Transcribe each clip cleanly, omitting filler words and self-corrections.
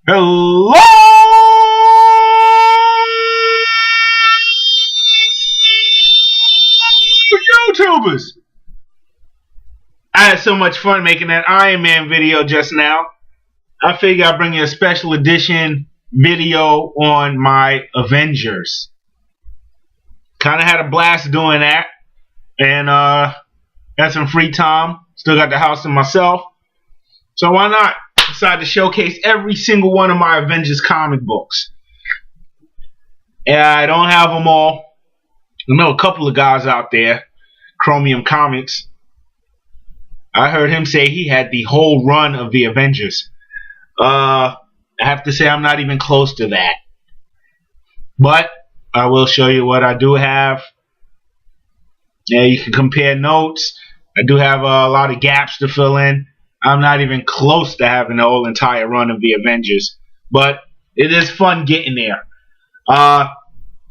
Hello, YouTubers! I had so much fun making that Iron Man video just now. I figure I'll bring you a special edition video on my Avengers. Kind of had a blast doing that, and had some free time. Still got the house to myself, so why not decide to showcase every single one of my Avengers comic books. And I don't have them all. I know a couple of guys out there, Chromium Comics. I heard him say he had the whole run of the Avengers. I have to say I'm not even close to that. But I will show you what I do have. Yeah, you can compare notes. I do have a lot of gaps to fill in. I'm not even close to having the whole entire run of the Avengers. But it is fun getting there. I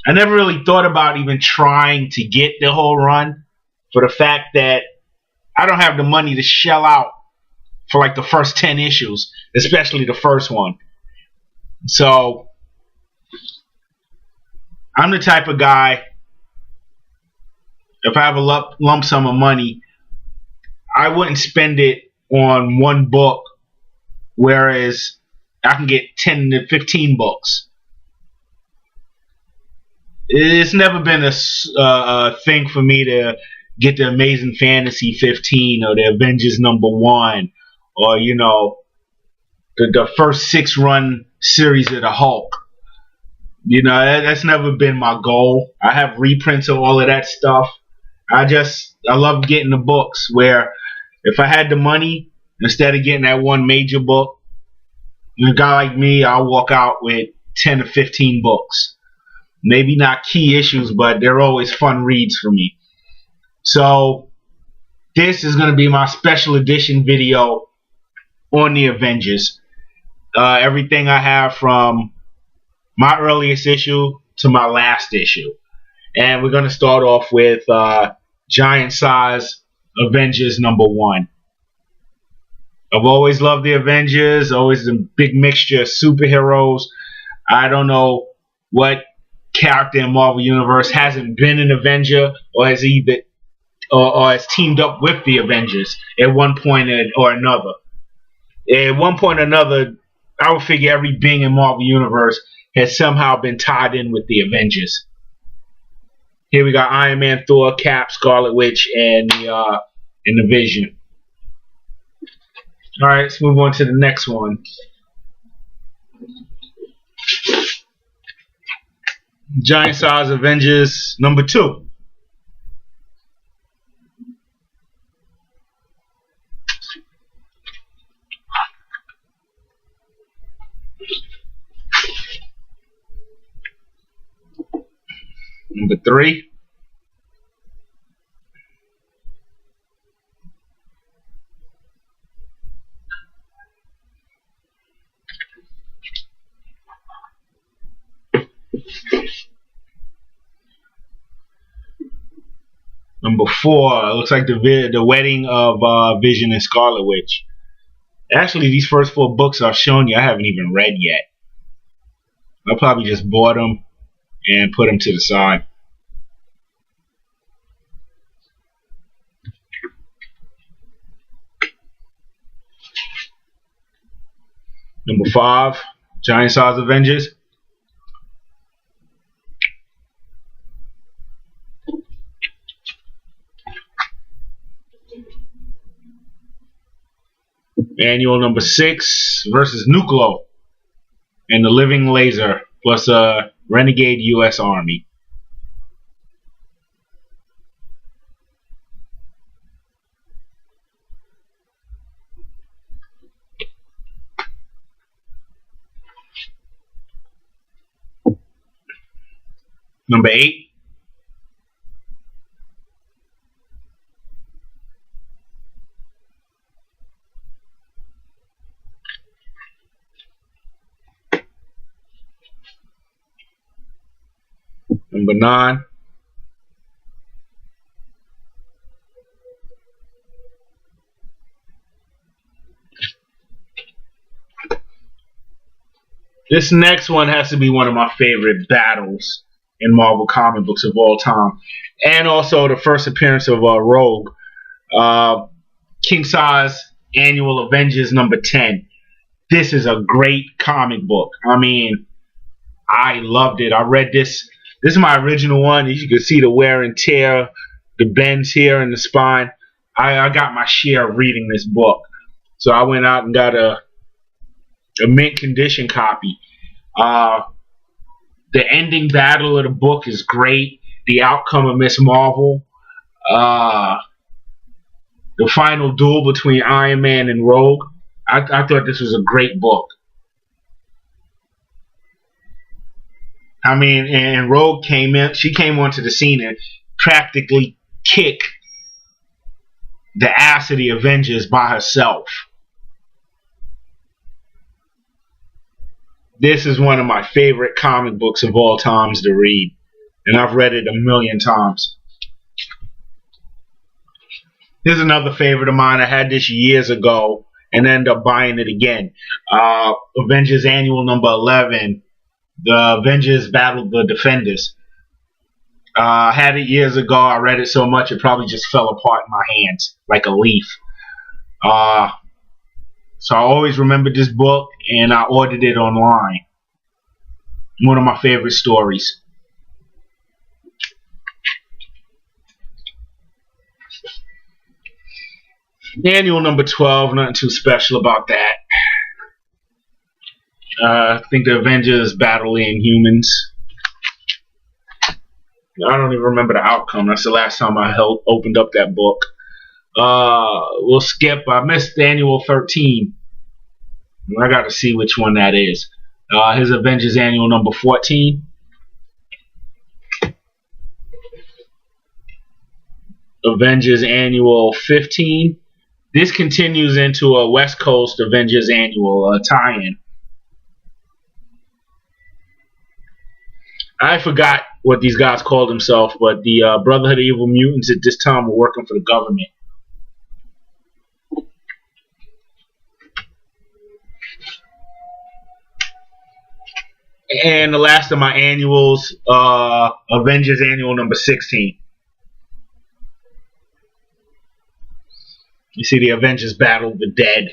never really thought about even trying to get the whole run, for the fact that I don't have the money to shell out for like the first 10 issues, especially the first one. So I'm the type of guy, if I have a lump sum of money, I wouldn't spend it on one book, whereas I can get 10 to 15 books. It's never been a thing for me to get the Amazing Fantasy 15 or the Avengers #1, or the first 6-run series of the Hulk. That's never been my goal. I have reprints of all of that stuff. I love getting the books where if I had the money, instead of getting that one major book, a guy like me, I'll walk out with 10 to 15 books. Maybe not key issues, but they're always fun reads for me. So this is going to be my special edition video on the Avengers. Everything I have from my earliest issue to my last issue. And we're going to start off with giant size Avengers #1. I've always loved the Avengers, always a big mixture of superheroes. I don't know what character in Marvel Universe hasn't been an Avenger or has teamed up with the Avengers at one point or another. At one point or another, I would figure every being in Marvel Universe has somehow been tied in with the Avengers. Here we got Iron Man, Thor, Cap, Scarlet Witch, and the Vision. All right, let's move on to the next one. Giant size Avengers #2. #3. #4, it looks like the wedding of Vision and Scarlet Witch. Actually, these first 4 books I've shown you, I haven't even read yet. I probably just bought them and put them to the side. #5, giant size Avengers. Annual #6 versus Nuclear and the Living Laser plus a renegade U.S. Army. #8. #9. This next one has to be one of my favorite battles in Marvel comic books of all time, and also the first appearance of Rogue, uh, King Size Annual Avengers number 10. This is a great comic book. I mean, I loved it. I read this. This is my original one. As you can see the wear and tear, the bends here in the spine. I got my share of reading this book. So I went out and got a mint condition copy. The ending battle of the book is great. The outcome of Miss Marvel. The final duel between Iron Man and Rogue. I thought this was a great book. I mean, and Rogue came in. She came onto the scene and practically kicked the ass of the Avengers by herself. This is one of my favorite comic books of all times to read, and I've read it a million times. Here's another favorite of mine. I had this years ago and ended up buying it again. Avengers Annual number 11. The Avengers Battled the Defenders. I had it years ago. I read it so much it probably just fell apart in my hands like a leaf. So I always remembered this book, and I ordered it online. One of my favorite stories. Annual number 12, nothing too special about that. I think the Avengers battle the Inhumans. I don't even remember the outcome. That's the last time I opened up that book. We'll skip. I missed Annual 13. I got to see which one that is. Here's Avengers Annual number 14. Avengers Annual 15. This continues into a West Coast Avengers Annual tie-in. I forgot what these guys called themselves, but the Brotherhood of Evil Mutants at this time were working for the government. And the last of my annuals, Avengers Annual number 16. You see the Avengers battle the dead.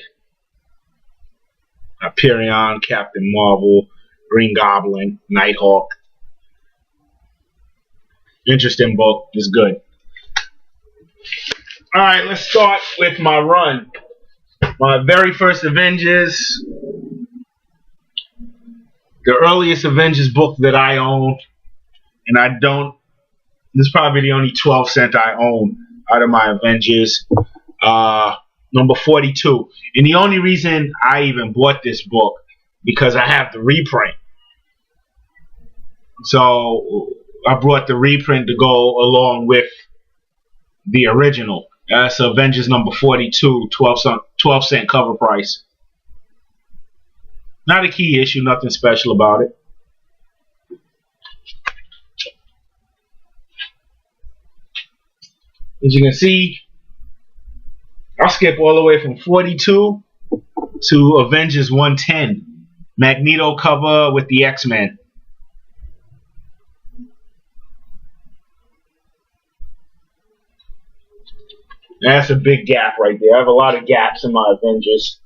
Hyperion, Captain Marvel, Green Goblin, Nighthawk. Interesting book. It's good. Alright, let's start with my run. My very first Avengers. The earliest Avengers book that I own. And I don't. This is probably the only 12-cent I own out of my Avengers. Number 42. And the only reason I even bought this book because I have the reprint. So I brought the reprint to go along with the original. That's Avengers number 42, 12-cent cover price. Not a key issue, nothing special about it. As you can see, I'll skip all the way from 42 to Avengers 110. Magneto cover with the X-Men. That's a big gap right there. I have a lot of gaps in my Avengers.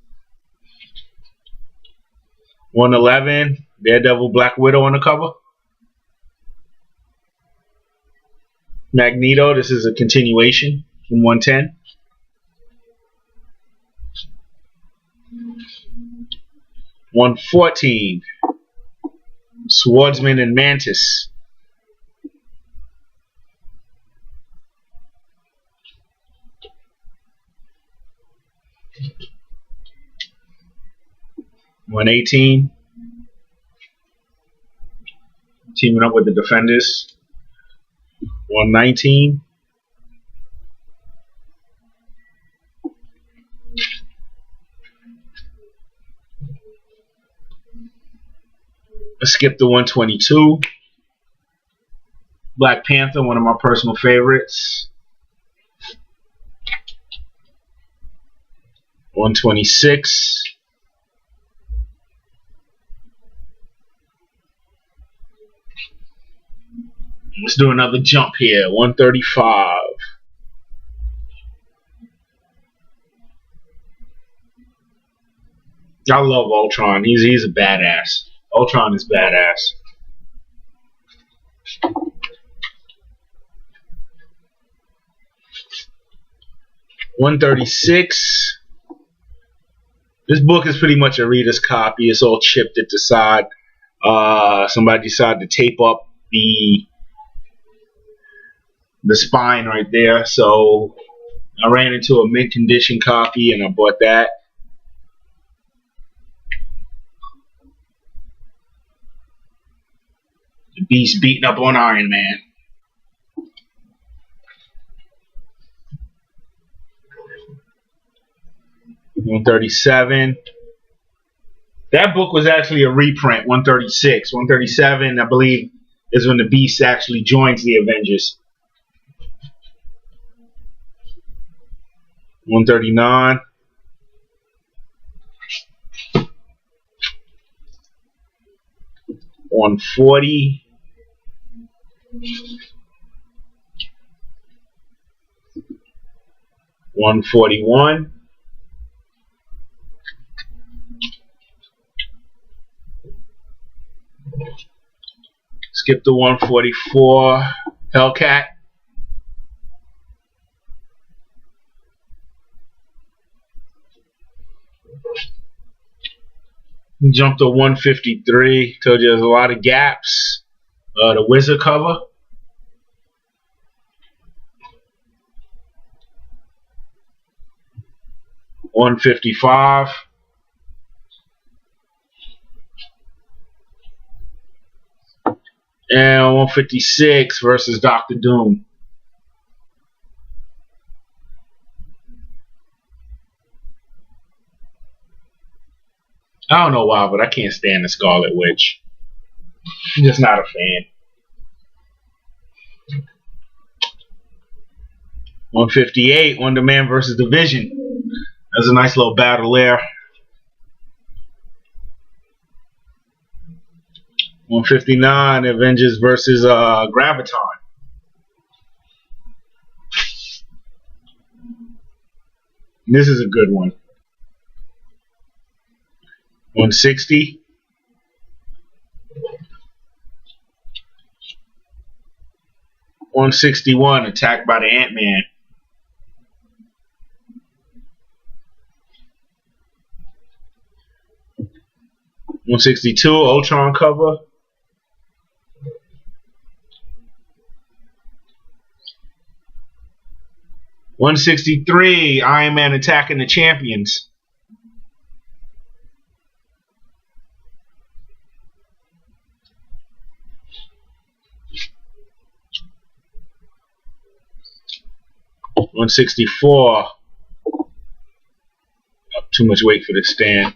111, Daredevil, Black Widow on the cover. Magneto, this is a continuation from 110. 114, Swordsman and Mantis. 118, teaming up with the Defenders. 119, let's skip the 122. Black Panther, one of my personal favorites. 126. Let's do another jump here. 135. I love Ultron. He's a badass. Ultron is badass. 136. This book is pretty much a reader's copy. It's all chipped at the side. Somebody decided to tape up the spine right there, so I ran into a mint condition copy and I bought that. The Beast beating up on Iron Man. $137. That book was actually a reprint. 136. 137, I believe, is when the Beast actually joins the Avengers. 139. 140. 141. Skip the 144. Hellcat. Jump to 153. Told you there's a lot of gaps. The Wizard cover. $155. And 156 versus Dr. Doom. I don't know why, but I can't stand the Scarlet Witch. I'm just not a fan. 158, Wonder Man versus the Vision. That's a nice little battle there. 159, Avengers versus Graviton. This is a good one. 160. 161, attacked by the Ant-Man. 162, Ultron cover. 163, Iron Man attacking the champions. $164. Too much weight for this stand.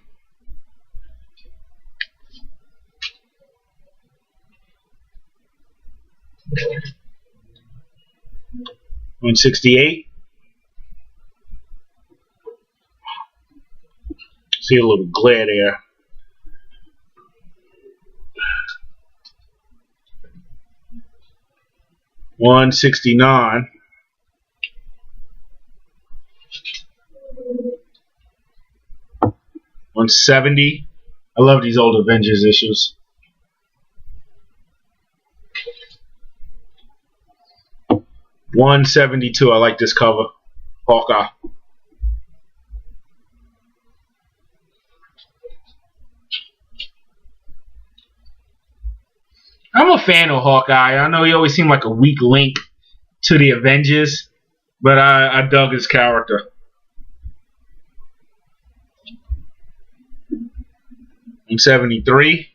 $168. See a little glare there. $169. $170. I love these old Avengers issues. $172. I like this cover. Hawkeye. I'm a fan of Hawkeye. I know he always seemed like a weak link to the Avengers, but I dug his character. $173.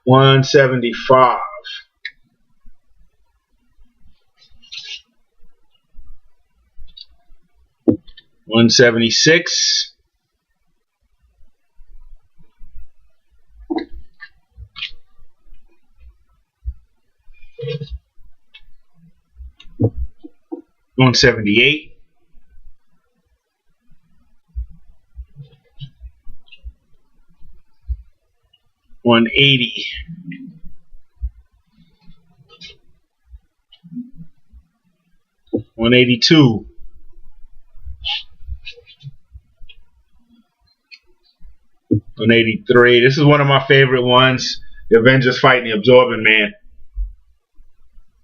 $175. $176. $178. 180. 182. 183. This is one of my favorite ones. The Avengers fighting the Absorbing Man.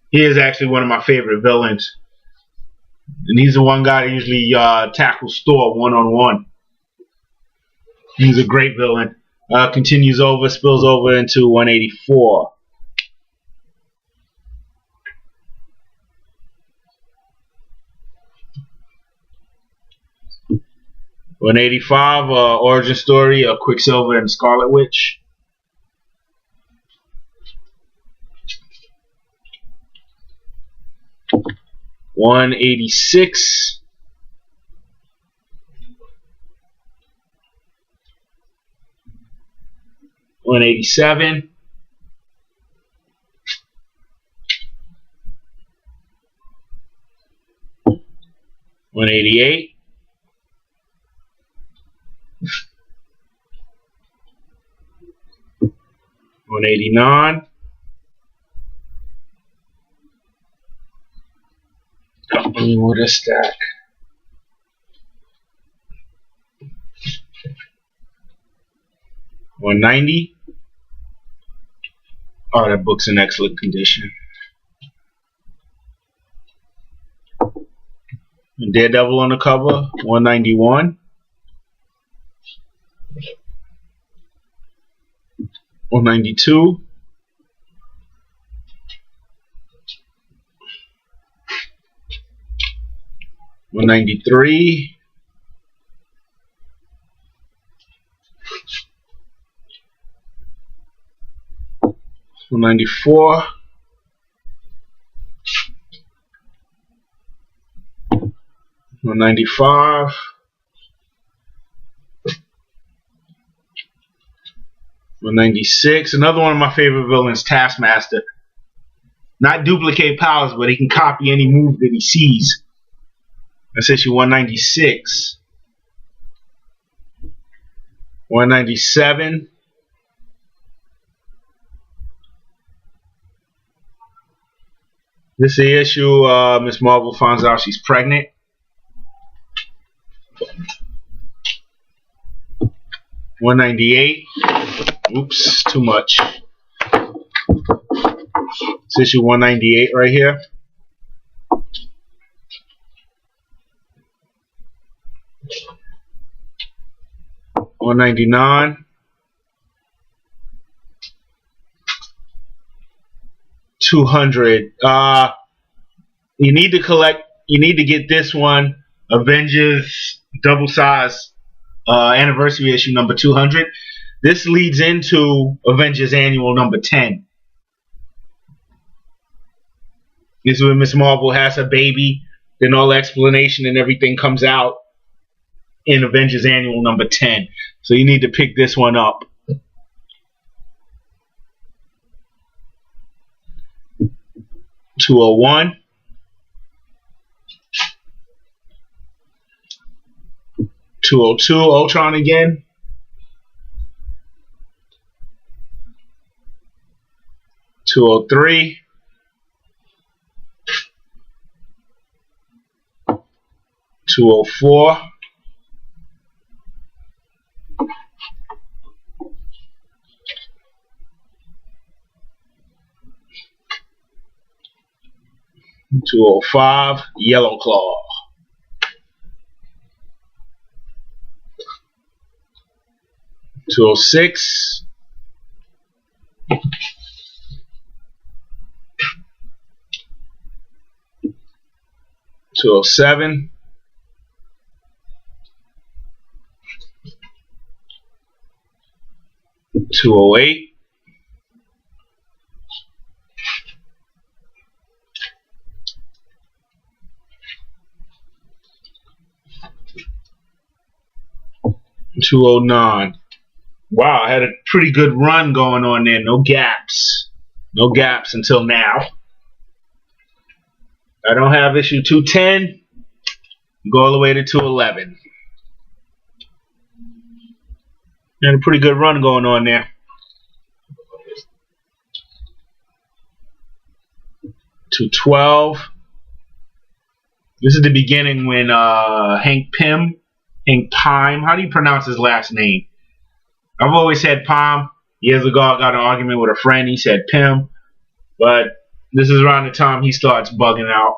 He is actually one of my favorite villains. And he's the one guy that usually tackles Thor one-on-one. He's a great villain. Continues over, spills over into 184. 185, origin story of Quicksilver and Scarlet Witch. 186. 187. 188. 189. What a stack. 190. Oh, that book's in excellent condition. Daredevil on the cover, 191. 192. 193. 194. 195. 196. Another one of my favorite villains, Taskmaster. Not duplicate powers, but he can copy any move that he sees. That's issue 196. 197. 'This is the issue Miss Marvel finds out she's pregnant. 198. Oops, too much. It's issue 198 right here. 199. 200. You need to collect. You need to get this one, Avengers double size anniversary issue number 200. This leads into Avengers Annual number 10. This is when Miss Marvel has her baby, then all the explanation and everything comes out in Avengers Annual number 10. So you need to pick this one up. 201. 202, Ultron again. 203. 204. 205, Yellow Claw. 206. 207. 208. 209. Wow, I had a pretty good run going on there. No gaps. No gaps until now. I don't have issue 210. Go all the way to 211. Had a pretty good run going on there. 212. This is the beginning when Hank Pym, how do you pronounce his last name? I've always said Pym. Years ago, I got an argument with a friend. He said Pym. But this is around the time he starts bugging out.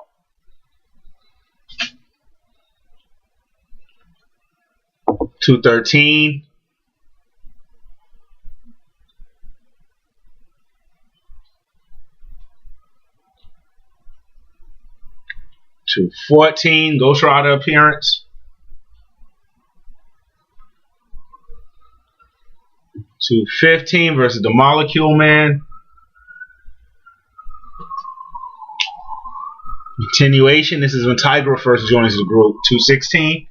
$213. $214. Ghost Rider appearance. $215 versus the Molecule Man. Continuation. This is when Tigra first joins the group. $216.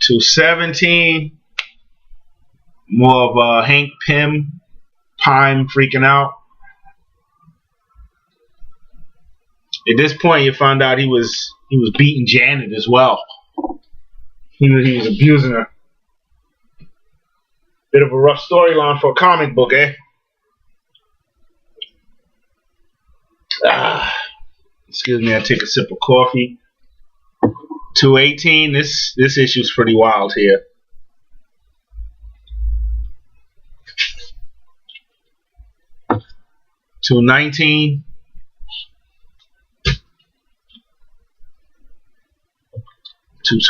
$217. More of Hank Pym freaking out. At this point, you found out he was beating Janet as well. He was abusing her. Bit of a rough storyline for a comic book, eh? Excuse me, I take a sip of coffee. $218. This issue's pretty wild here. $219.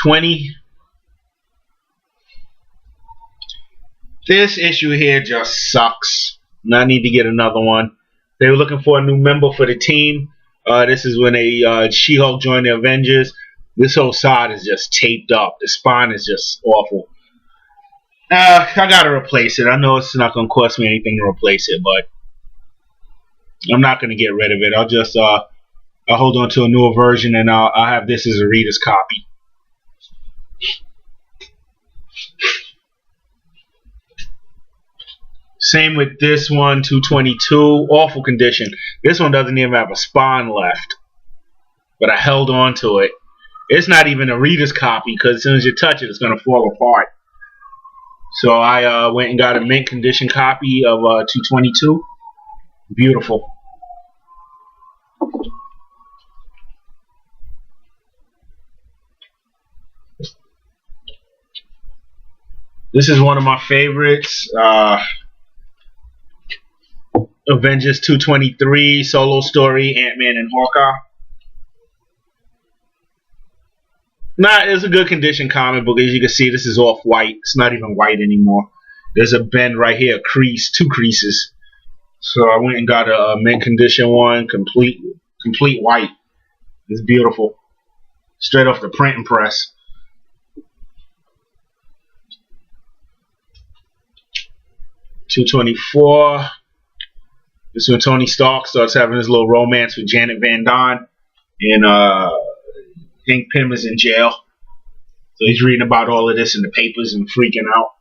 $220. This issue here just sucks. I need to get another one. They were looking for a new member for the team. This is when She-Hulk joined the Avengers. This whole side is just taped up. The spine is just awful. I gotta replace it. I know it's not gonna cost me anything to replace it, but I'm not gonna get rid of it. I'll just I'll hold on to a newer version, and I'll have this as a reader's copy. Same with this one, $222. Awful condition. This one doesn't even have a spine left, but I held on to it. It's not even a reader's copy because as soon as you touch it, it's going to fall apart. So I went and got a mint condition copy of $222. Beautiful. This is one of my favorites. Avengers 223 solo story, Ant-Man and Hawkeye. It's a good condition comic book. As you can see, this is off white. It's not even white anymore. There's a bend right here, a crease, 2 creases. So I went and got a mint condition one, complete white. It's beautiful. Straight off the printing press. $224. This is when Tony Stark starts having his little romance with Janet Van Dyne, and Hank Pym is in jail. So he's reading about all of this in the papers and freaking out.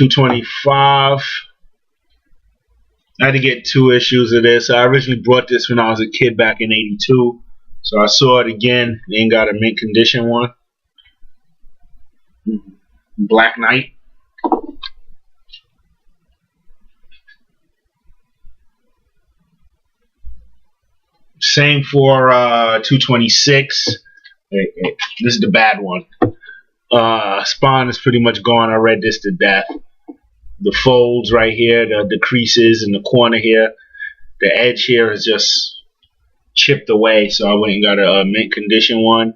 $225. I had to get 2 issues of this. I originally bought this when I was a kid back in '82. So I saw it again and got a mint condition one. Black Knight. Same for $226. This is the bad one. Spawn is pretty much gone. I read this to death. The folds right here, the creases in the corner here, the edge here is just chipped away. So I went and got a mint condition one,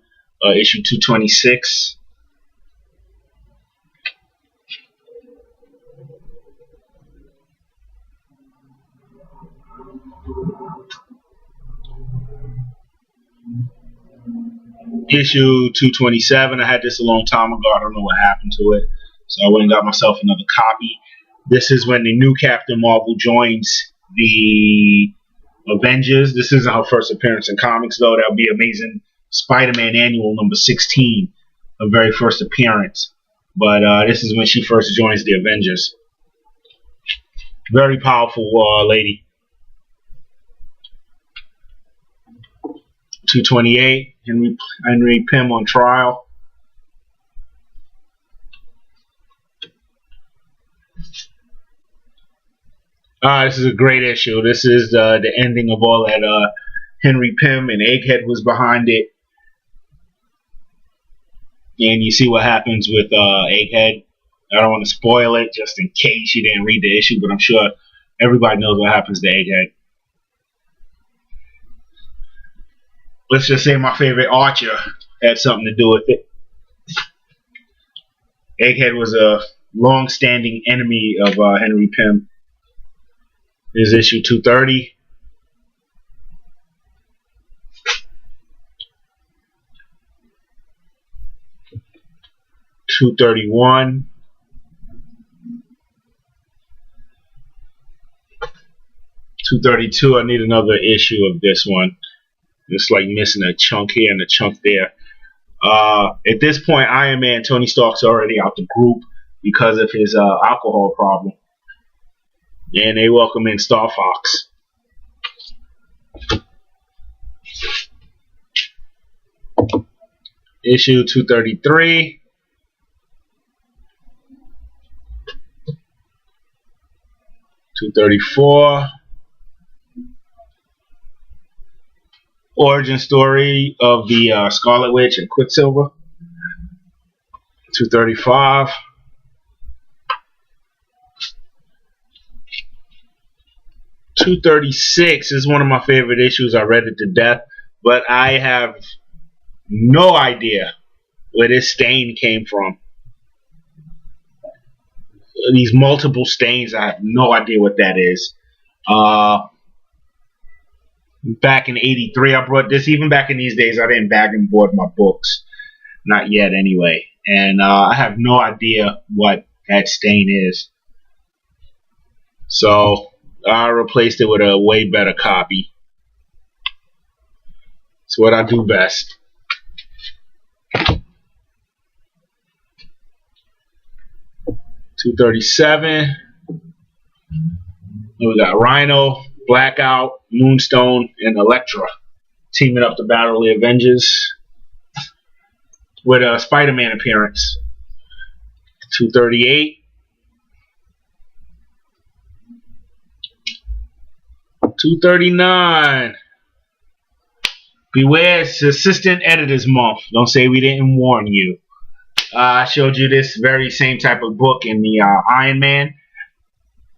issue 226. Issue 227. I had this a long time ago. I don't know what happened to it, so I went and got myself another copy. This is when the new Captain Marvel joins the Avengers. This isn't her first appearance in comics, though. That'll be Amazing Spider-Man Annual number 16, her very first appearance. But this is when she first joins the Avengers. Very powerful lady. 228, Henry Pym on trial. This is a great issue. This is the ending of all that. Henry Pym and Egghead was behind it. And you see what happens with Egghead. I don't want to spoil it just in case you didn't read the issue, but I'm sure everybody knows what happens to Egghead. Let's just say my favorite Archer had something to do with it. Egghead was a long-standing enemy of Henry Pym. Here's issue 230. $231. $232. I need another issue of this one. It's like missing a chunk here and a chunk there. At this point, Iron Man, Tony Stark's already out the group because of his alcohol problem. And they welcome in Star Fox. Issue 233. $234. Origin story of the Scarlet Witch and Quicksilver. $235. $236 is one of my favorite issues. I read it to death, but I have no idea where this stain came from. These multiple stains, I have no idea what that is. Back in '83, I brought this. Even back in these days, I didn't bag and board my books. Not yet, anyway. And I have no idea what that stain is. So I replaced it with a way better copy. It's what I do best. $237. We got Rhino, Blackout, Moonstone, and Elektra teaming up to battle the Avengers with a Spider-Man appearance. $238. $239. Beware, it's Assistant Editors Month. Don't say we didn't warn you. I showed you this very same type of book in the Iron Man.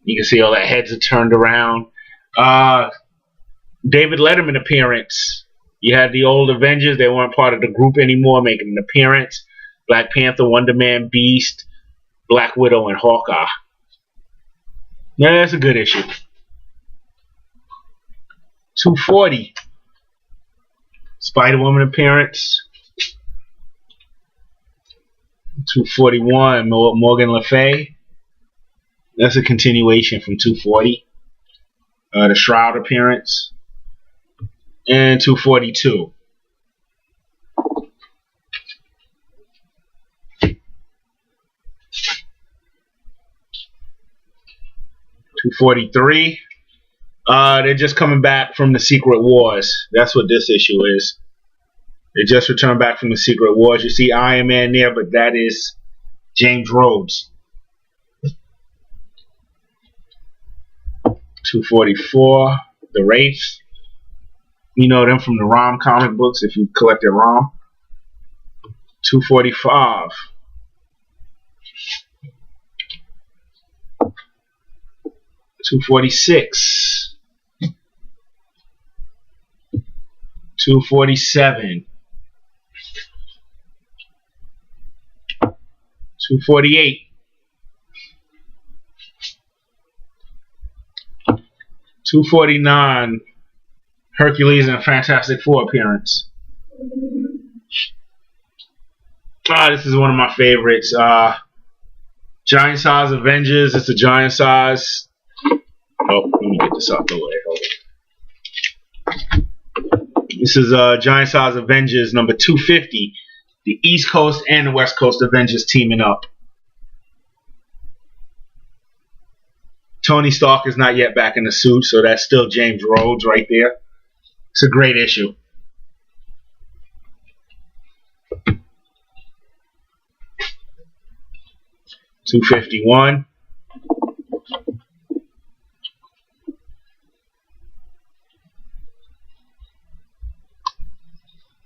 You can see all the heads are turned around. David Letterman appearance. You had the old Avengers. They weren't part of the group anymore, making an appearance. Black Panther, Wonder Man, Beast, Black Widow, and Hawkeye. Yeah, that's a good issue. $240. Spider-Woman appearance. $241. Morgan Le Fay. That's a continuation from $240. The Shroud appearance. And $242. $243. They're just coming back from the Secret Wars. That's what this issue is. They just returned back from the Secret Wars. You see Iron Man there, but that is James Rhodes. $244. The Wraiths. You know them from the ROM comic books if you collected ROM. $245. $246. $247. $248. $249. Hercules and Fantastic Four appearance. This is one of my favorites. Giant size Avengers. It's a giant size. Oh, let me get this out the way. Hold on. This is Giant size Avengers number 250. The East Coast and the West Coast Avengers teaming up. Tony Stark is not yet back in the suit, so that's still James Rhodes right there. It's a great issue. 251.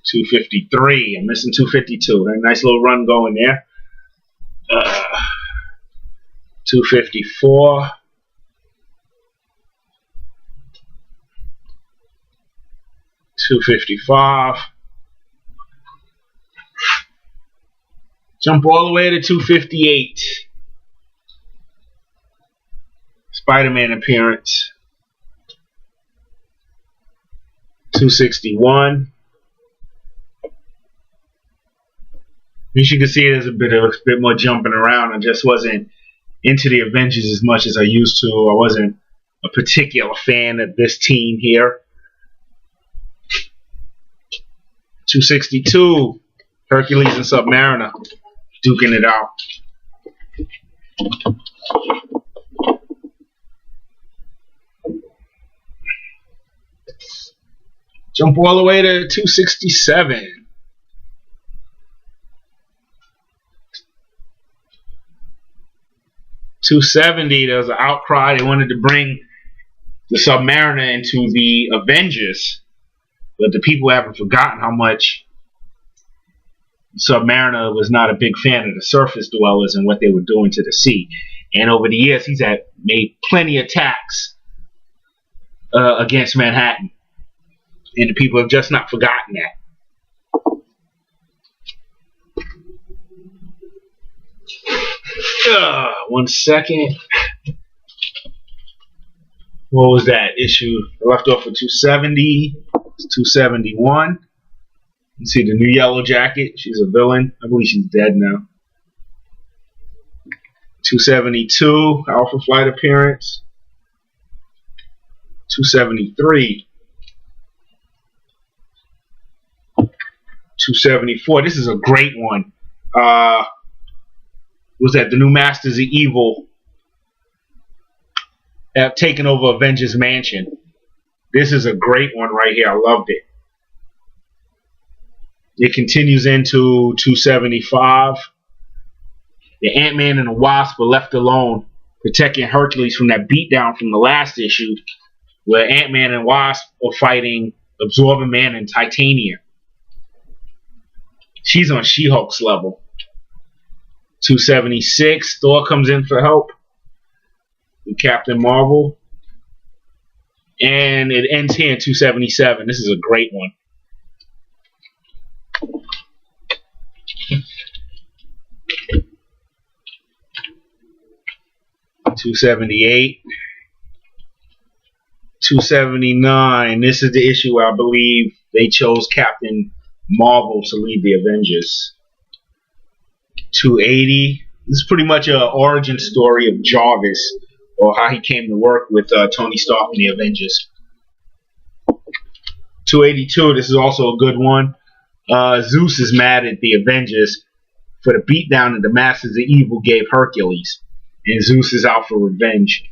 253. I'm missing 252. A nice little run going there. 254. 255. Jump all the way to 258. Spider-Man appearance. 261. As you can see, there's a bit more jumping around. I just wasn't into the Avengers as much as I used to. I wasn't a particular fan of this team here. 262. Hercules and Submariner duking it out. Jump all the way to 267. 270, there was an outcry. They wanted to bring the Submariner into the Avengers, but the people haven't forgotten how much Submariner was not a big fan of the surface dwellers and what they were doing to the sea. And over the years, he's made plenty of attacks against Manhattan, and the people have just not forgotten that. One second. What was that issue? I left off at 270. It's 271. You see the new Yellow Jacket. She's a villain. I believe she's dead now. 272. Alpha Flight appearance. 273. 274. This is a great one. Was that the new Masters of Evil have taken over Avengers Mansion? This is a great one right here. I loved it. It continues into 275. The Ant-Man and the Wasp are left alone, protecting Hercules from that beatdown from the last issue, where Ant-Man and Wasp are fighting Absorbing Man and Titania. She's on She-Hulk's level. 276. Thor comes in for help with Captain Marvel. And it ends here in 277. This is a great one. $278. 279. This is the issue where I believe they chose Captain Marvel to lead the Avengers. 280. This is pretty much an origin story of Jarvis, or how he came to work with Tony Stark in the Avengers. 282. This is also a good one. Zeus is mad at the Avengers for the beatdown that the Masters of Evil gave Hercules, and Zeus is out for revenge.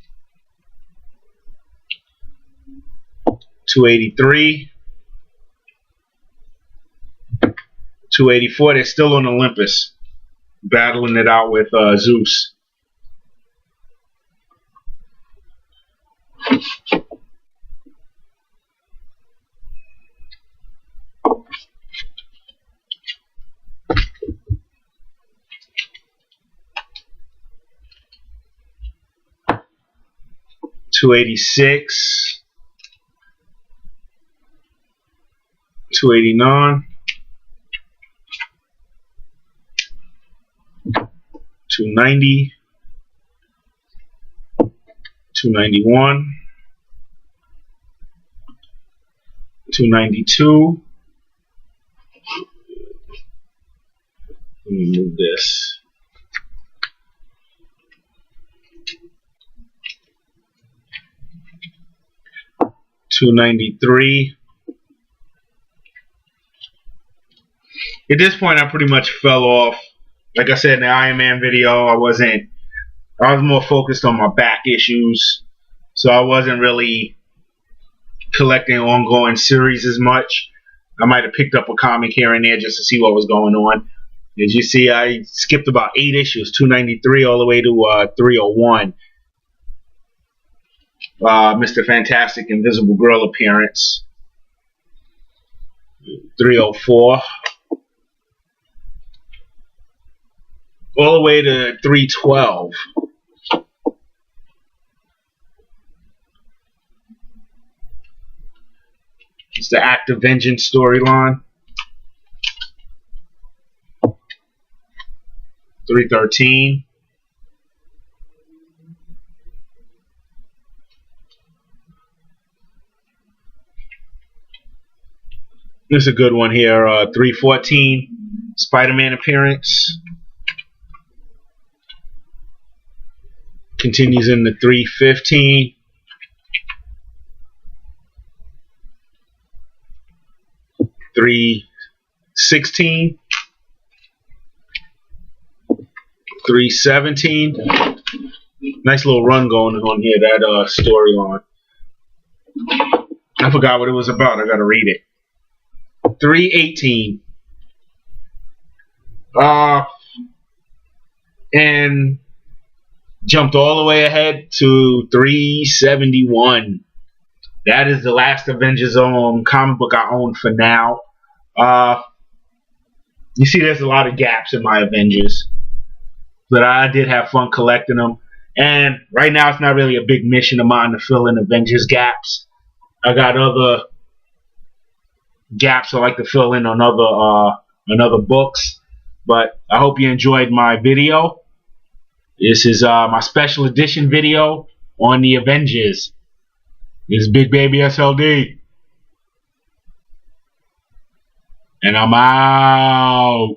283. 284. They're still on Olympus, battling it out with Zeus. $286. 289. 290. 291. 292. Let me move this. 293. At this point, I pretty much fell off. Like I said in the Iron Man video, I was more focused on my back issues, so I wasn't really collecting ongoing series as much. I might have picked up a comic here and there just to see what was going on. As you see, I skipped about 8 issues, 293 all the way to 301. Mr. Fantastic Invisible Girl appearance. 304. All the way to 312. It's the Act of Vengeance storyline. 313. This is a good one here. 314. Spider-Man appearance. Continues in the 315. 316. 317. Nice little run going on here, that storyline. I forgot what it was about. I gotta read it. 318. And jumped all the way ahead to 371. That is the last Avengers comic book I own for now. You see, there's a lot of gaps in my Avengers, but I did have fun collecting them. And right now, it's not really a big mission of mine to fill in Avengers gaps. I got other gaps I like to fill in on other books. But I hope you enjoyed my video. This is my special edition video on the Avengers. This is Bigbabysld, and I'm out.